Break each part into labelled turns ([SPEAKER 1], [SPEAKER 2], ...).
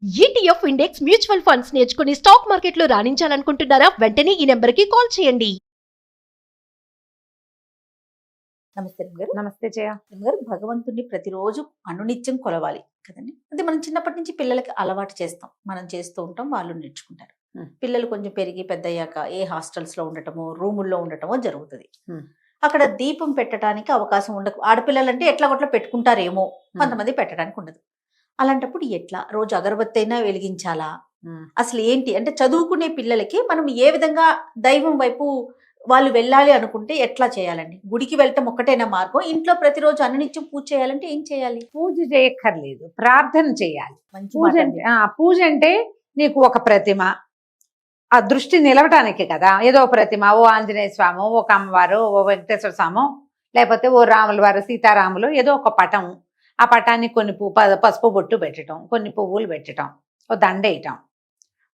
[SPEAKER 1] ETF index mutual funds నేర్చుకుని stock మార్కెట్లో రాణించాలనుకుంటున్నారా? వెంటనే ఈ నెంబర్కి కాల్ చేయండి.
[SPEAKER 2] నమస్తే గారు.
[SPEAKER 3] నమస్తే జయ.
[SPEAKER 2] గారు, భగవంతుడిని ప్రతిరోజు అనునిత్యం కొలవాలి కదండి. అంటే మనం చిన్నప్పటి నుంచి పిల్లలకి అలవాటు చేస్తాం, మనం చేస్తూ ఉంటాం, వాళ్ళు నేర్చుకుంటారు. పిల్లలు కొంచెం పెరిగి పెద్దయ్యాక ఏ హాస్టల్స్ లో ఉండటమో రూముల్లో ఉండటమో జరుగుతుంది. అక్కడ దీపం పెట్టడానికి అవకాశం ఉండదు. ఆడపిల్లలంటే ఎట్లా కొట్లా పెట్టుకుంటారేమో, కొంతమంది పెట్టడానికి ఉండదు. అలాంటప్పుడు ఎట్లా రోజు అగరబత్తి అయినా వెలిగించాలా? అసలు ఏంటి అంటే చదువుకునే పిల్లలకి మనం ఏ విధంగా దైవం వైపు వాళ్ళు వెళ్ళాలి అనుకుంటే ఎట్లా చేయాలండి? గుడికి వెళ్ళటం ఒక్కటైనా మార్గం? ఇంట్లో ప్రతిరోజు అనునిత్యం పూజ చేయాలంటే ఏం చేయాలి?
[SPEAKER 3] పూజ చేయక్కర్లేదు, ప్రార్థన చేయాలి.
[SPEAKER 2] మంచి
[SPEAKER 3] పూజ
[SPEAKER 2] మాట
[SPEAKER 3] అంటే పూజ అంటే నీకు ఒక ప్రతిమ, ఆ దృష్టి నిలవటానికి కదా. ఏదో ప్రతిమ, ఓ ఆంజనేయ స్వామి, ఒక అమ్మవారు, ఓ వెంకటేశ్వర స్వామి, లేకపోతే ఓ రాముల వారు, సీతారాములు, ఏదో ఒక పటం. ఆ పటానికి కొన్ని పసుపు బొట్టు పెట్టడం, కొన్ని పువ్వులు పెట్టడం, ఓ దండ వేయటం,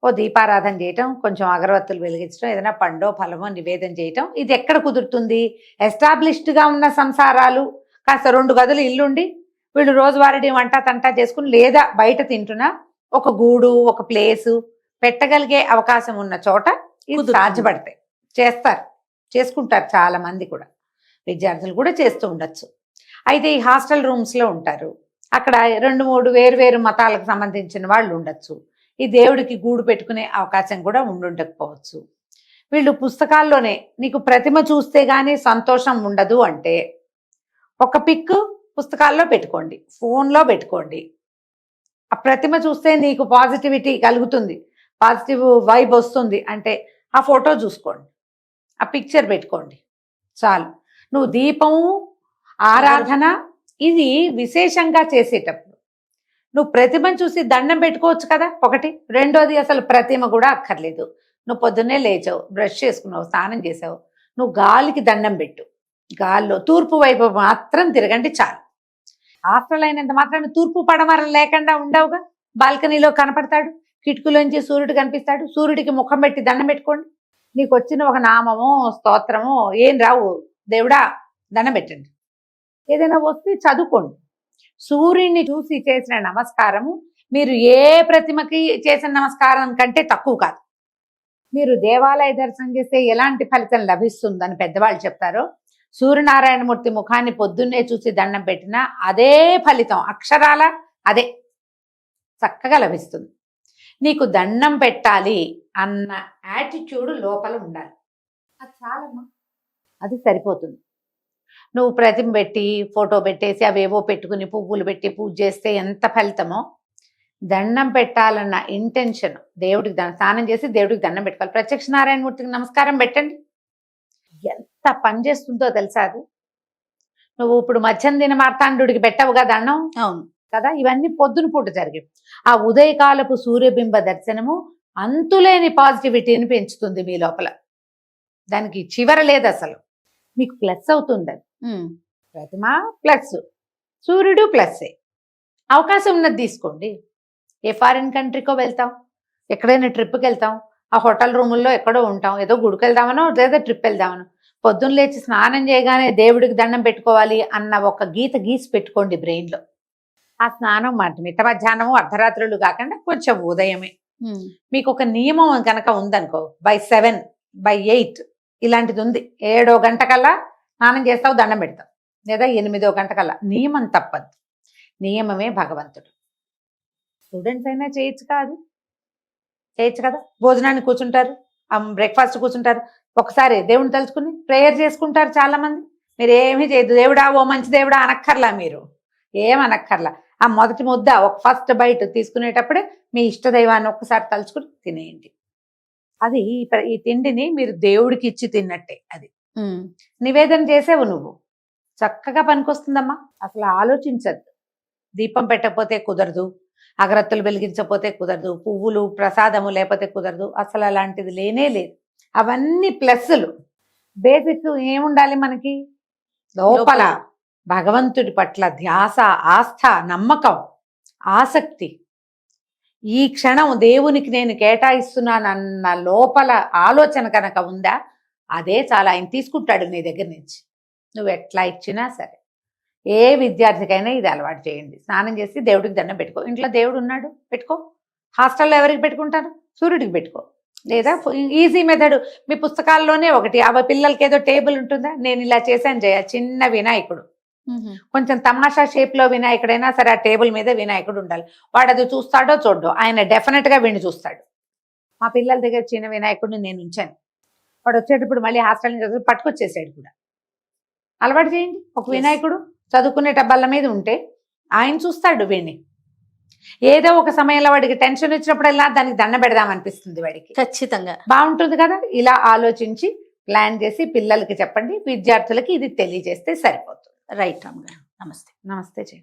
[SPEAKER 3] ఓ దీపారాధన చేయటం, కొంచెం అగరవత్తులు వెలిగించడం, ఏదైనా పండో ఫలమో నివేదన చేయటం. ఇది ఎక్కడ కుదురుతుంది? ఎస్టాబ్లిష్డ్గా ఉన్న సంసారాలు, కాస్త 2 గదులు ఇల్లుండి వీళ్ళు రోజువారీ వంట తంటా చేసుకుని, లేదా బయట తింటున్నా ఒక గూడు, ఒక ప్లేసు పెట్టగలిగే అవకాశం ఉన్న చోట ఇది సాధ్యపడతాయి. చేసుకుంటారు చాలా మంది కూడా, విద్యార్థులు కూడా చేస్తూ ఉండొచ్చు. అయితే ఈ హాస్టల్ రూమ్స్లో ఉంటారు, అక్కడ 2-3 వేరు మతాలకు సంబంధించిన వాళ్ళు ఉండొచ్చు. ఈ దేవుడికి గూడు పెట్టుకునే అవకాశం కూడా ఉండకపోవచ్చు. వీళ్ళు పుస్తకాల్లోనే నీకు ప్రతిమ చూస్తే గానీ సంతోషం ఉండదు అంటే ఒక పిక్ పుస్తకాల్లో పెట్టుకోండి, ఫోన్లో పెట్టుకోండి. ఆ ప్రతిమ చూస్తే నీకు పాజిటివిటీ కలుగుతుంది, పాజిటివ్ వైబ్ వస్తుంది అంటే ఆ ఫోటో చూసుకోండి, ఆ పిక్చర్ పెట్టుకోండి చాలు. నువ్వు దీపము, ఆరాధన ఇది విశేషంగా చేసేటప్పుడు నువ్వు ప్రతిమను చూసి దండం పెట్టుకోవచ్చు కదా, ఒకటి. రెండోది, అసలు ప్రతిమ కూడా అక్కర్లేదు. నువ్వు పొద్దున్నే లేచావు, బ్రష్ చేసుకున్నావు, స్నానం చేసావు, నువ్వు గాలికి దండం పెట్టు. గాల్లో తూర్పు వైపు మాత్రం తిరగండి చాలు. హాస్టల్ అయినంత మాత్రం తూర్పు పడమర లేకుండా ఉండవుగా. బాల్కనీలో కనపడతాడు, కిటికీలోంచి సూర్యుడు కనిపిస్తాడు, సూర్యుడికి ముఖం పెట్టి దండం పెట్టుకోండి. నీకు వచ్చిన ఒక నామమో స్తోత్రమో ఏం రావు, దేవుడా దండం పెట్టండి. ఏదైనా వస్తే చదువుకోండి. సూర్యుడిని చూసి చేసిన నమస్కారము మీరు ఏ ప్రతిమకి చేసిన నమస్కారం కంటే తక్కువ కాదు. మీరు దేవాలయ దర్శనం చేస్తే ఎలాంటి ఫలితం లభిస్తుందని పెద్దవాళ్ళు చెప్తారో, సూర్యనారాయణమూర్తి ముఖాన్ని పొద్దున్నే చూసి దండం పెట్టినా అదే ఫలితం, అక్షరాల అదే చక్కగా లభిస్తుంది. నీకు దండం పెట్టాలి అన్న యాటిట్యూడ్ లోపల ఉండాలి, అది చాలమ్మా, అది సరిపోతుంది. నువ్వు ప్రతిమ పెట్టి ఫోటో పెట్టేసి అవేవో పెట్టుకుని పువ్వులు పెట్టి పూజ చేస్తే ఎంత ఫలితమో, దండం పెట్టాలన్న ఇంటెన్షన్, దేవుడికి స్నానం చేసి దేవుడికి దండం పెట్టుకోవాలి. ప్రత్యక్ష నారాయణమూర్తికి నమస్కారం పెట్టండి, ఎంత పని చేస్తుందో తెలుసా అది. నువ్వు ఇప్పుడు మధ్యాహ్న మార్తాండుడికి పెట్టవుగా దండం,
[SPEAKER 2] అవును
[SPEAKER 3] కదా. ఇవన్నీ పొద్దున పూట జరిగి ఆ ఉదయకాలపు సూర్యబింబ దర్శనము అంతులేని పాజిటివిటీని పెంచుతుంది మీ లోపల. దానికి చివర లేదు అసలు, మీకు ప్లస్ అవుతుంది అది. ప్రతిమ ప్లస్, సూర్యుడు ప్లస్సే. అవకాశం ఉన్నది తీసుకోండి. ఏ ఫారిన్ కంట్రీకో వెళ్తాం, ఎక్కడైనా ట్రిప్కి వెళ్తాం, ఆ హోటల్ రూముల్లో ఎక్కడో ఉంటాం, ఏదో గుడికి వెళ్దామనో లేదా ట్రిప్ వెళ్దామనో, పొద్దున్న లేచి స్నానం చేయగానే దేవుడికి దండం పెట్టుకోవాలి అన్న ఒక గీత గీసి పెట్టుకోండి బ్రెయిన్లో. ఆ స్నానం మిట్ట మధ్యాహ్నము అర్ధరాత్రులు కాకుండా కొంచెం ఉదయమే. మీకు ఒక నియమం కనుక ఉందనుకో, by 7 by 8 ఇలాంటిది ఉంది. 7వ గంటకల్లా స్నానం చేస్తావు, దండం పెడతావు, లేదా 8వ గంటకల్లా. నియమం తప్పద్దు, నియమమే భగవంతుడు. స్టూడెంట్స్ అయినా చేయొచ్చు కాదు, చేయొచ్చు కదా. భోజనాన్ని కూర్చుంటారు, బ్రేక్ఫాస్ట్ కూర్చుంటారు, ఒకసారి దేవుని తలుచుకుని ప్రేయర్ చేసుకుంటారు చాలా మంది. మీరు ఏమీ చేయదు, దేవుడా ఓ మంచి దేవుడా అనక్కర్లా, మీరు ఏమనక్కర్లా. ఆ మొదటి ముద్ద, ఒక ఫస్ట్ బైట్ తీసుకునేటప్పుడే మీ ఇష్టదైవాన్ని ఒక్కసారి తలుచుకుని తినేయండి. అది ఈ తిండిని మీరు దేవుడికి ఇచ్చి తిన్నట్టే. అది నివేదన చేసేవు నువ్వు, చక్కగా పనికొస్తుందమ్మా. అసలు ఆలోచించద్దు. దీపం పెట్టకపోతే కుదరదు, అగరత్తులు వెలిగించకపోతే కుదరదు, పువ్వులు ప్రసాదము లేకపోతే కుదరదు, అసలు అలాంటిది లేనే లేదు. అవన్నీ ప్లస్సులు. బేసిక్ ఏముండాలి మనకి లోపల? భగవంతుడి పట్ల ధ్యాస, ఆస్థ, నమ్మకం, ఆసక్తి. ఈ క్షణం దేవునికి నేను కేటాయిస్తున్నానన్న లోపల ఆలోచన కనుక ఉందా, అదే చాలా. ఆయన తీసుకుంటాడు నీ దగ్గర నుంచి, నువ్వు ఎట్లా ఇచ్చినా సరే. ఏ విద్యార్థికైనా ఇది అలవాటు చేయండి. స్నానం చేసి దేవుడికి దండం పెట్టుకో, ఇంట్లో దేవుడు ఉన్నాడు పెట్టుకో, హాస్టల్లో ఎవరికి పెట్టుకుంటారు? సూర్యుడికి పెట్టుకో. లేదా ఈజీ మెథడ్ మీ పుస్తకాల్లోనే ఒకటి, అవి పిల్లలకి ఏదో టేబుల్ ఉంటుందా, నేను ఇలా చేశాను జయ, చిన్న వినాయకుడు, కొంచెం తమాషా షేప్ లో వినాయకుడైనా సరే, ఆ టేబుల్ మీద వినాయకుడు ఉండాలి. వాడు అది చూస్తాడో చూడ్డో, ఆయన డెఫినెట్ గా వీడిని చూస్తాడు. మా పిల్లల దగ్గర చిన్న వినాయకుడిని నేను ఉంచాను. వాడు వచ్చేటప్పుడు మళ్ళీ హాస్టల్ నుంచి పట్టుకొచ్చేసాడు కూడా. అలవాటు చేయండి. ఒక వినాయకుడు చదువుకునే బల్ల మీద ఉంటే ఆయన చూస్తాడు వీడిని. ఏదో ఒక సమయంలో వాడికి టెన్షన్ వచ్చినప్పుడల్లా దానికి దండ పెడదామనిపిస్తుంది వాడికి.
[SPEAKER 2] ఖచ్చితంగా
[SPEAKER 3] బాగుంటుంది కదా. ఇలా ఆలోచించి ప్లాన్ చేసి పిల్లలకి చెప్పండి, విద్యార్థులకి ఇది తెలియజేస్తే సరిపోతుంది.
[SPEAKER 2] రైట్ రామ్ గారు. నమస్తే.
[SPEAKER 3] నమస్తే జయ.